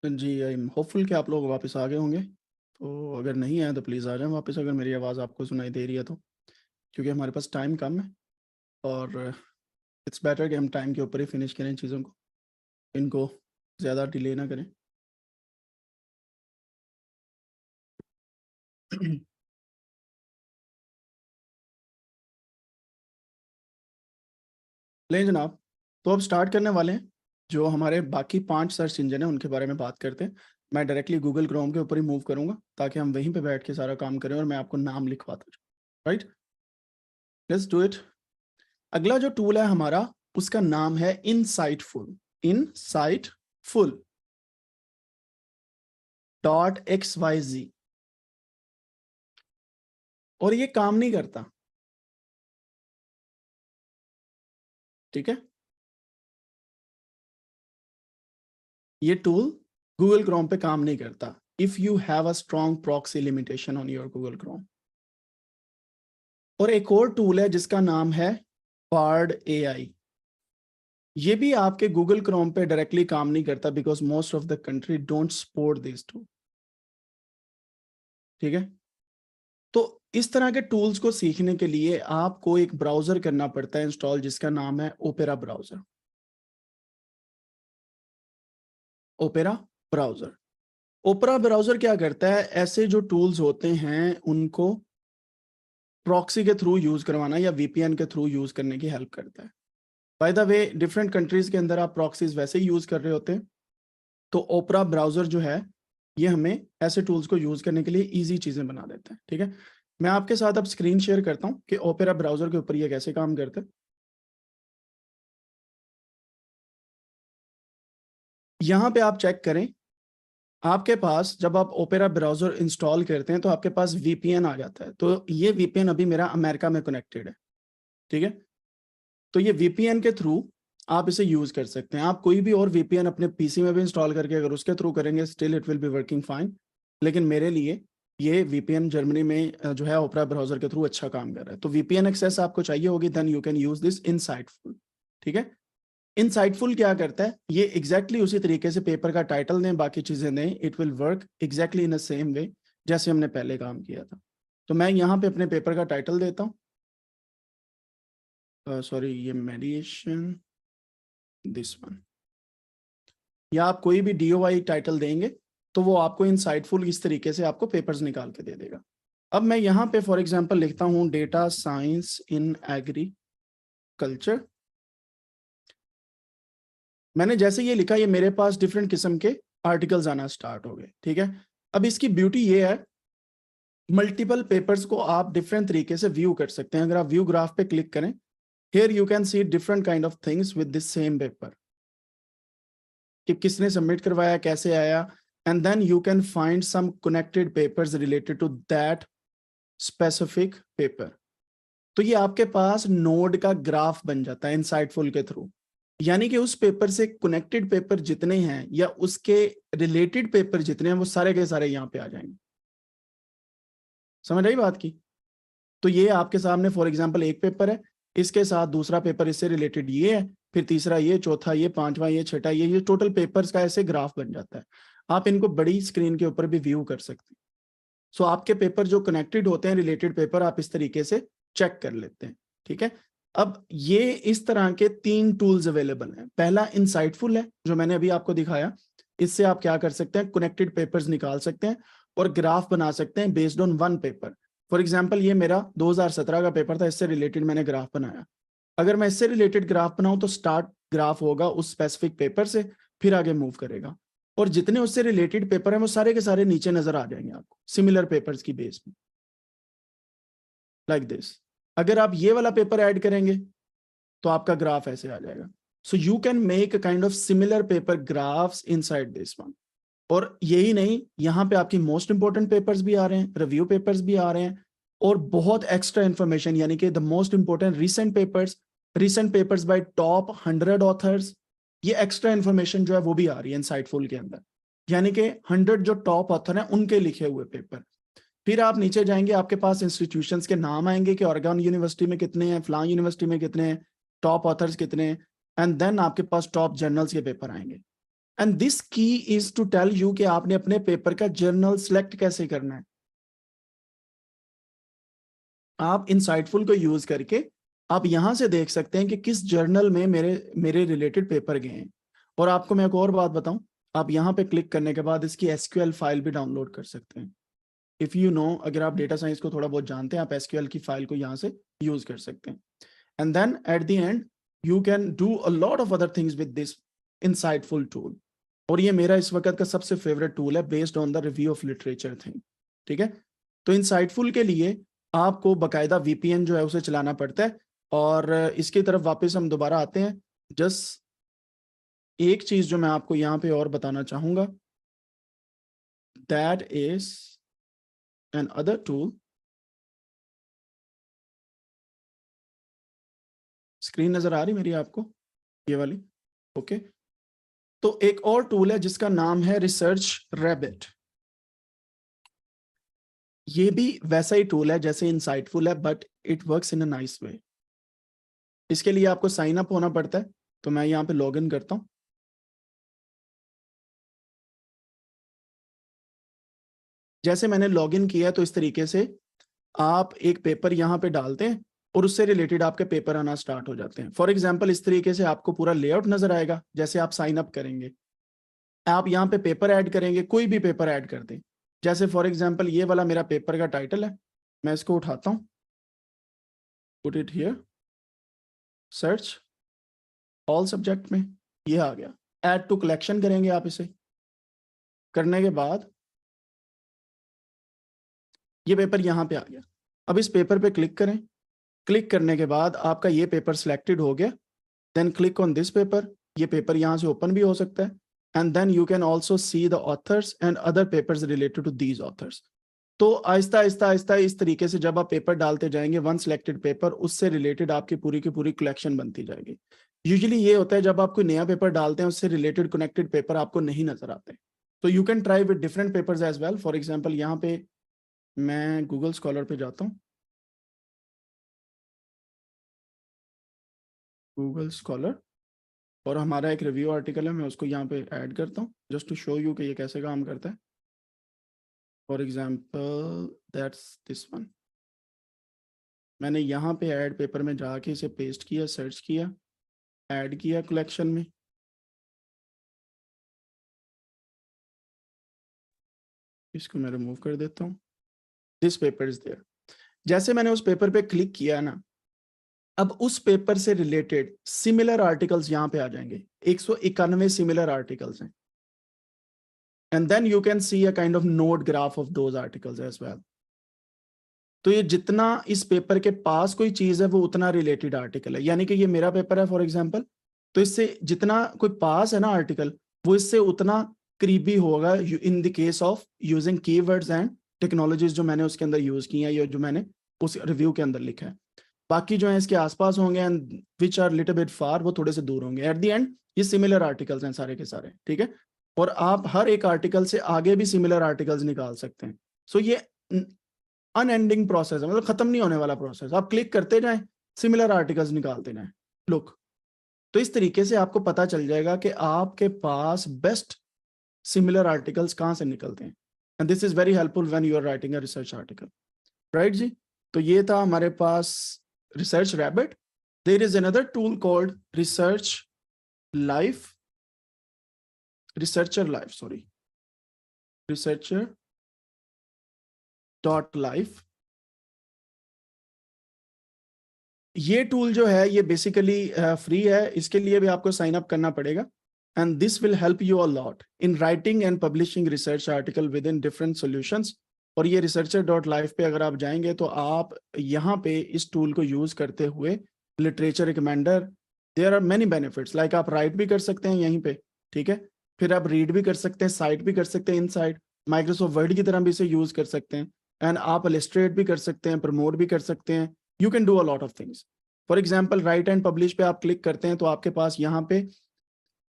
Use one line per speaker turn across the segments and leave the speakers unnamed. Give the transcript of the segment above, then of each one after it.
Ji, I am hopeful कि आप लोग वापस आ गए होंगे। तो अगर नहीं आए तो प्लीज़ आ जाएँ वापस, अगर मेरी आवाज़ आपको सुनाई दे रही है तो। क्योंकि हमारे पास टाइम कम है और इट्स बेटर कि हम टाइम के ऊपर ही फिनिश करें चीज़ों को, इनको ज़्यादा डिले ना करें। लें जनाब, तो अब स्टार्ट करने वाले हैं। जो हमारे बाकी 5 सर्च इंजन हैं उनके बारे में बात करते हैं। मैं डायरेक्टली गूगल क्रोम के ऊपर ही मूव करूँगा ताकि हम वहीं पे बैठ के सारा काम करें और मैं आपको नाम लिखवाता जाऊँ। राइट? Let's do it. अगला जो टूल है हमारा, उसका नाम है इनसाइटफुल। Insightful .xyz। और ये काम नहीं करता, ठीक है। ये टूल गूगल क्रोम पे काम नहीं करता if you have a strong proxy limitation on your Google Chrome. और एक और टूल है जिसका नाम है पार्ड AI। ये भी आपके गूगल क्रोम पे डायरेक्टली काम नहीं करता because most of the country don't support this tool, ठीक है। तो इस तरह के टूल्स को सीखने के लिए आपको एक ब्राउजर करना पड़ता है इंस्टॉल, जिसका नाम है opera browser. Opera browser. Opera browser क्या करता है, ऐसे जो टूल्स होते हैं उनको प्रॉक्सी के थ्रू यूज करवाना या VPN के थ्रू यूज करने की हेल्प करता है। Bye the way, different countries के अंदर आप प्रॉक्सीज वैसे ही यूज कर रहे होते हैं। तो ओपेरा ब्राउजर जो है ये हमें ऐसे टूल्स को यूज करने के लिए इजी चीजें बना देता है, ठीक है। मैं आपके साथ अब स्क्रीन शेयर करता हूं कि ओपेरा ब्राउजर के ऊपर ये कैसे काम करता है। यहां पे आप चेक करें, आपके पास जब आप ओपेरा ब्राउजर इंस्टॉल करते हैं तो आपके पास VPN आ जाता है। तो ये VPN अभी मेरा अमेरिका में कनेक्टेड है, ठीक है। तो ये VPN के थ्रू आप इसे यूज कर सकते हैं। आप कोई भी और VPN अपने PC में भी इंस्टॉल करके अगर उसके थ्रू करेंगे still it will be working fine. लेकिन मेरे लिए ये VPN जर्मनी में जो है ओपेरा ब्राउजर के थ्रू अच्छा काम कर रहा है। तो VPN एक्सेस आपको चाहिए होगी, then you can use this insightful, ठीक है। इनसाइटफुल क्या करता है, ये एग्जैक्टली उसी तरीके से पेपर का टाइटल दें, बाकी चीजें दें, it will work exactly in the same way जैसे हमने पहले काम किया था। तो मैं यहाँ पे अपने पेपर का टाइटल देता हूँ, सॉरी ये मेडिएशन, दिस वन। या आप कोई भी DOI टाइटल देंगे तो वो आपको इनसाइटफुल इस तरीके से आपको पेपर्स निकाल के दे देगा। अब मैं यहाँ पे फॉर एग्जांपल लिखता हूँ डेटा साइंस इन एग्रीकल्चर। मैंने जैसे ये लिखा, ये मेरे पास डिफरेंट किस्म के आर्टिकल्स आना स्टार्ट हो गए, ठीक है। अब इसकी ब्यूटी ये है, मल्टीपल पेपर्स को आप डिफरेंट तरीके से व्यू कर सकते हैं। अगर आप व्यू ग्राफ पे क्लिक करें, here you can see different kind of things with this same paper, कि किसने सबमिट करवाया, कैसे आया, and then you can find some connected papers related to that specific paper. तो ये आपके पास नोड का ग्राफ बन जाता है इनसाइटफुल के थ्रू। यानी कि उस पेपर से कनेक्टेड पेपर जितने हैं या उसके रिलेटेड पेपर जितने हैं वो सारे के सारे यहाँ पे आ जाएंगे। समझ आई बात की? तो ये आपके सामने फॉर एग्जांपल एक पेपर है, इसके साथ दूसरा पेपर इससे रिलेटेड ये है, फिर तीसरा ये, चौथा ये, पांचवा ये, छठा ये टोटल पेपर्स का ऐसे ग्राफ बन जाता है। आप इनको बड़ी स्क्रीन के ऊपर भी व्यू कर सकते हैं। सो आपके पेपर जो कनेक्टेड होते हैं, रिलेटेड पेपर, आप इस तरीके से चेक कर लेते हैं, ठीक है। अब ये इस तरह के 3 टूल्स अवेलेबल हैं। पहला इनसाइटफुल है जो मैंने अभी आपको दिखाया। इससे आप क्या कर सकते हैं, कनेक्टेड पेपर्स निकाल सकते हैं और ग्राफ बना सकते हैं based on one paper. For example ये मेरा 2017 का पेपर था, इससे रिलेटेड मैंने ग्राफ बनाया। अगर मैं इससे रिलेटेड ग्राफ बनाऊं तो स्टार्ट ग्राफ होगा उस स्पेसिफिक पेपर से, फिर आगे मूव करेगा, और जितने उससे रिलेटेड पेपर हैं वो सारे के सारे नीचे नजर आ जाएंगे आपको सिमिलर पेपर्स की बेस में, लाइक दिस। अगर आप ये वाला पेपर ऐड करेंगे तो आपका ग्राफ ऐसे आ जाएगा। सो you can make a kind of similar paper graphs inside this one. और यही नहीं, यहाँ पे आपकी मोस्ट इंपॉर्टेंट पेपर्स भी आ रहे हैं, रिव्यू पेपर्स भी आ रहे हैं, और बहुत एक्स्ट्रा इंफॉर्मेशन, यानी कि the most important recent papers bye top 100 authors. ये एक्स्ट्रा इंफॉर्मेशन जो है वो भी आ रही है इनसाइटफुल के अंदर, यानी कि 100 जो टॉप ऑथर हैं उनके लिखे हुए पेपर। फिर आप नीचे जाएंगे, आपके पास इंस्टीट्यूशंस के नाम आएंगे कि ऑरेगन यूनिवर्सिटी में कितने हैं, फलां यूनिवर्सिटी में कितने हैं, टॉप ऑथर्स कितने हैं, एंड देन आपके पास टॉप जर्नल्स के पेपर आएंगे। एंड दिस की इज टू टेल यू कि आपने अपने पेपर का जर्नल सिलेक्ट कैसे करना है। आप इनसाइटफुल को यूज करके आप यहां से देख सकते हैं कि किस जर्नल में मेरे मेरे रिलेटेड पेपर गए हैं। और आपको मैं एक और बात बताऊं, आप यहां पे क्लिक करने के बाद इसकी एसक्यूएल फाइल भी डाउनलोड कर सकते हैं। इफ यू नो, अगर आप डेटा साइंस को थोड़ा बहुत जानते हैं, आप एसक्यूएल की फाइल को यहाँ से यूज कर सकते हैं। And then at the end you can do a lot of other things with this insightful tool. और ये मेरा इस वक्त का सबसे फेवरेट टूल है based on the review of literature thing. ठीक है, तो इनसाइटफुल के लिए आपको बकायदा वीपीएन जो है उसे चलाना पड़ता है। और इसकी तरफ वापस हम दोबारा आते हैं। जस्ट एक चीज जो मैं आपको यहाँ पे और बताना चाहूंगा, that is an other tool. Screen नजर आ रही मेरी आपको, ये वाली? ओके। तो एक और टूल है जिसका नाम है रिसर्च रैबिट। ये भी वैसा ही टूल है जैसे इनसाइटफुल है, but it works in a nice way. इसके लिए आपको साइन अप होना पड़ता है, तो मैं यहाँ पे लॉग इन करता हूँ। जैसे मैंने लॉग इन किया तो इस तरीके से आप एक पेपर यहाँ पे डालते हैं और उससे रिलेटेड आपके पेपर आना स्टार्ट हो जाते हैं। फॉर एग्जाम्पल इस तरीके से आपको पूरा लेआउट नजर आएगा जैसे आप साइन अप करेंगे। आप यहाँ पे पेपर ऐड करेंगे, कोई भी पेपर ऐड कर दें। जैसे फॉर एग्जाम्पल ये वाला मेरा पेपर का टाइटल है, मैं इसको उठाता हूँ, put it here, search all subject में, ये आ गया। ऐड टू कलेक्शन करेंगे आप इसे। करने के बाद ये पेपर यहाँ पे आ गया। अब इस पेपर पे क्लिक करें। क्लिक करने के बाद आपका ये पेपर सिलेक्टेड हो गया। Then click on this paper. ये पेपर यहाँ से ओपन भी हो सकता है। And then you can also see the authors and other papers related to these authors. तो आहिस्ता आहिस्ता आहिस्ता इस तरीके से जब आप पेपर डालते जाएंगे, वन सिलेक्टेड पेपर, उससे रिलेटेड आपकी पूरी की पूरी कलेक्शन बनती जाएगी। यूजुअली ये होता है जब आप कोई नया पेपर डालते हैं उससे रिलेटेड कनेक्टेड पेपर आपको नहीं नजर आते। तो you can try with different papers as well. For example यहाँ पे मैं गूगल स्कॉलर पे जाता हूँ, गूगल स्कॉलर, और हमारा एक रिव्यू आर्टिकल है, मैं उसको यहाँ पे ऐड करता हूँ जस्ट टू शो यू कि ये कैसे काम करता है। For example that's this one. मैंने यहाँ पे ऐड पेपर में जाके इसे पेस्ट किया, सर्च किया, ऐड किया कलेक्शन में। इसको मैं रिमूव कर देता हूँ। This paper is there. जैसे मैंने उस पेपर पे क्लिक किया ना, अब उस पेपर से रिलेटेड सिमिलर आर्टिकल्स यहाँ पे आ जाएंगे। 191 सिमिलर आर्टिकल्स हैं। And then you can see a kind of note graph of those articles as well. तो ये जितना इस पेपर के पास कोई चीज है वो उतना रिलेटेड आर्टिकल है। यानी कि ये मेरा पेपर है फॉर एग्जांपल, तो इससे जितना कोई पास है ना आर्टिकल, वो इससे उतना करीबी होगा in the case of using keywords and technologies जो मैंने उसके अंदर यूज की हैं या जो मैंने उस रिव्यू के अंदर लिखा है। बाकी जो है इसके आसपास होंगे and which are little bit far, वो थोड़े से दूर होंगे। एट द एंड ये सिमिलर आर्टिकल्स हैं सारे के सारे। ठीक है, और आप हर एक आर्टिकल से आगे भी सिमिलर आर्टिकल्स निकाल सकते हैं। सो ये अनएंडिंग प्रोसेस है, मतलब खत्म नहीं होने वाला प्रोसेस। आप क्लिक करते जाएं, सिमिलर आर्टिकल्स निकालते जाएं। लुक, तो इस तरीके से आपको पता चल जाएगा कि आपके पास बेस्ट सिमिलर आर्टिकल्स कहां से निकलते हैं। And this is very helpful when you are writing a research article, right जी। तो ये था हमारे पास research rabbit. There is another tool called research life, researcher life, sorry, researcher dot life. ये टूल जो है ये बेसिकली फ्री है, इसके लिए भी आपको साइन अप करना पड़ेगा। And this will help you a lot in writing and publishing research article with in different solutions. और ये रिसर्चर डॉट लाइफ पे अगर आप जाएंगे तो आप यहाँ पे इस टूल को यूज करते हुए literature recommender, there are many benefits, like आप राइट भी कर सकते हैं यहीं पे। ठीक है, फिर आप रीड भी कर सकते हैं, साइट भी कर सकते हैं, इन साइट माइक्रोसॉफ्ट वर्ड की तरह भी इसे यूज कर सकते हैं। एंड आप इलस्ट्रेट भी कर सकते हैं, प्रमोट भी कर सकते हैं। You can do a lot of things. For example right and publish पे आप क्लिक करते हैं तो आपके पास यहाँ पे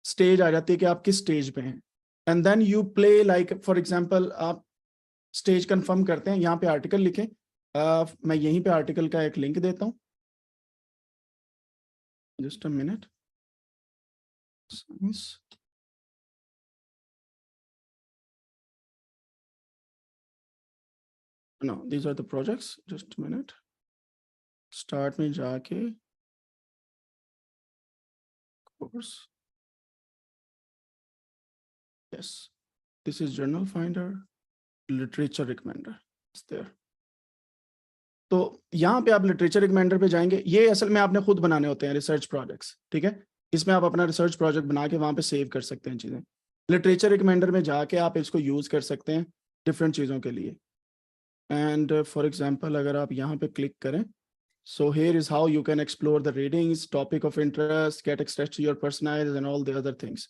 स्टेज आ जाती है कि आप किस स्टेज पे हैं। And then you play, like for example आप स्टेज कंफर्म करते हैं, यहाँ पे आर्टिकल लिखें। मैं यहीं पे आर्टिकल का एक लिंक देता हूँ, just a minute. No these are the projects, just minute, start में जाके course, yes this is journal finder, literature recommender, it's there. तो यहाँ पे आप लिटरेचर रिकमेंडर पे जाएंगे, ये असल में आपने खुद बनाने होते हैं रिसर्च प्रोजेक्ट्स, ठीक है, इसमें आप अपना रिसर्च प्रोजेक्ट बना के वहाँ पे सेव कर सकते हैं चीज़ें। लिटरेचर रिकमेंडर में जाके आप इसको यूज़ कर सकते हैं डिफरेंट चीज़ों के लिए। एंड फॉर एग्जांपल अगर आप यहाँ पे क्लिक करें, so here is how you can explore the readings, topic of interest, get access to your personalised and all the other things.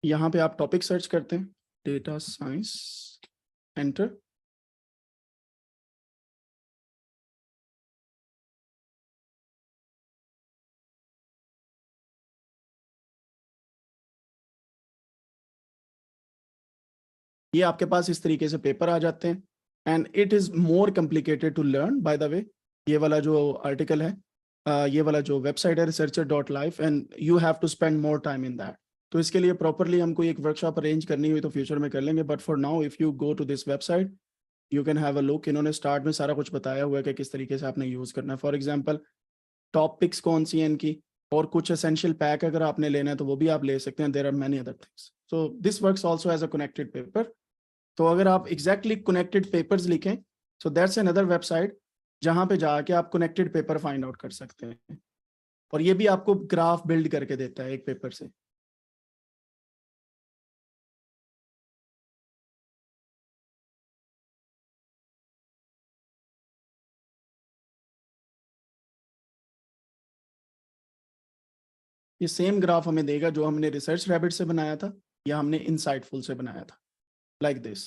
यहाँ पे आप टॉपिक सर्च करते हैं, डेटा साइंस, एंटर, ये आपके पास इस तरीके से पेपर आ जाते हैं। And it is more complicated to learn by the way. ये वाला जो आर्टिकल है, ये वाला जो वेबसाइट है researcher.life, and you have to spend more time in that. तो इसके लिए प्रॉपरली हमको एक वर्कशॉप अरेंज करनी हुई तो फ्यूचर में कर लेंगे, but for now if you go to this website you can have a look. इन्होंने स्टार्ट में सारा कुछ बताया हुआ है कि किस तरीके से आपने यूज़ करना है। फॉर एग्जाम्पल टॉपिक्स कौन सी हैं इनकी, और कुछ एसेंशियल पैक अगर आपने लेना है तो वो भी आप ले सकते हैं। There are many other things, so this works also as a connected paper. तो अगर आप एग्जैक्टली कनेक्टेड पेपर्स लिखें, सो दैट्स अनदर वेबसाइट जहां पे जाके आप कनेक्टेड पेपर फाइंड आउट कर सकते हैं, और ये भी आपको ग्राफ बिल्ड करके देता है एक पेपर से। ये सेम ग्राफ हमें देगा जो हमने रिसर्च रैबिट से बनाया था या हमने इनसाइटफुल से बनाया था, लाइक दिस,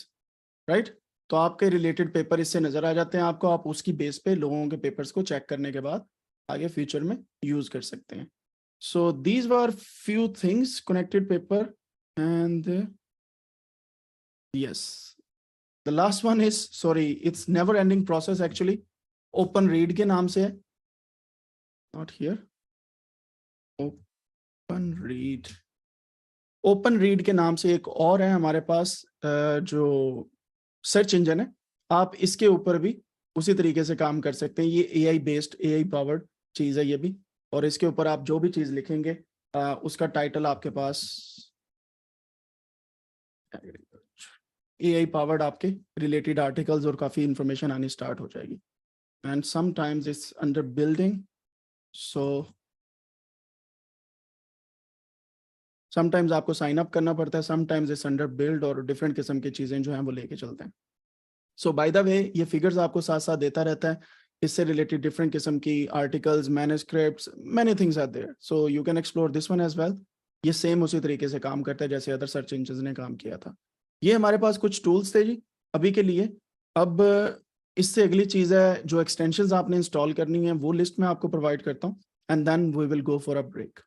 राइट। तो आपके रिलेटेड पेपर इससे नजर आ जाते हैं आपको, आप उसकी बेस पे लोगों के पेपर्स को चेक करने के बाद आगे फ्यूचर में यूज कर सकते हैं। So these were few things connected paper, and yes, the last one is, sorry, it's never ending process actually, open read के नाम से है, not here, open read के नाम से एक और है हमारे पास जो सर्च इंजन है, आप इसके ऊपर भी उसी तरीके से काम कर सकते हैं। ये एआई बेस्ड, एआई पावर्ड चीज है ये भी, और इसके ऊपर आप जो भी चीज लिखेंगे उसका टाइटल आपके पास एआई पावर्ड आपके रिलेटेड आर्टिकल्स और काफी इंफॉर्मेशन आनी स्टार्ट हो जाएगी। And sometimes it's under building, so sometimes आपको साइन अप करना पड़ता है, समटाइम्स इट्स अंडर बिल्ड, और डिफरेंट किस्म की चीजें जो हैं वो लेके चलते हैं। सो बाय द वे ये फिगर्स आपको साथ साथ देता रहता है, इससे रिलेटेड डिफरेंट किस्म की articles, manuscripts, many things are there, so you can explore this one as well. ये सेम उसी तरीके से काम करता है जैसे अदर सर्च इंजन ने काम किया था। ये हमारे पास कुछ टूल्स थे जी अभी के लिए। अब इससे अगली चीज़ है जो एक्सटेंशंस आपने इंस्टॉल करनी है वो लिस्ट में आपको प्रोवाइड करता हूँ, and then we will go for a break.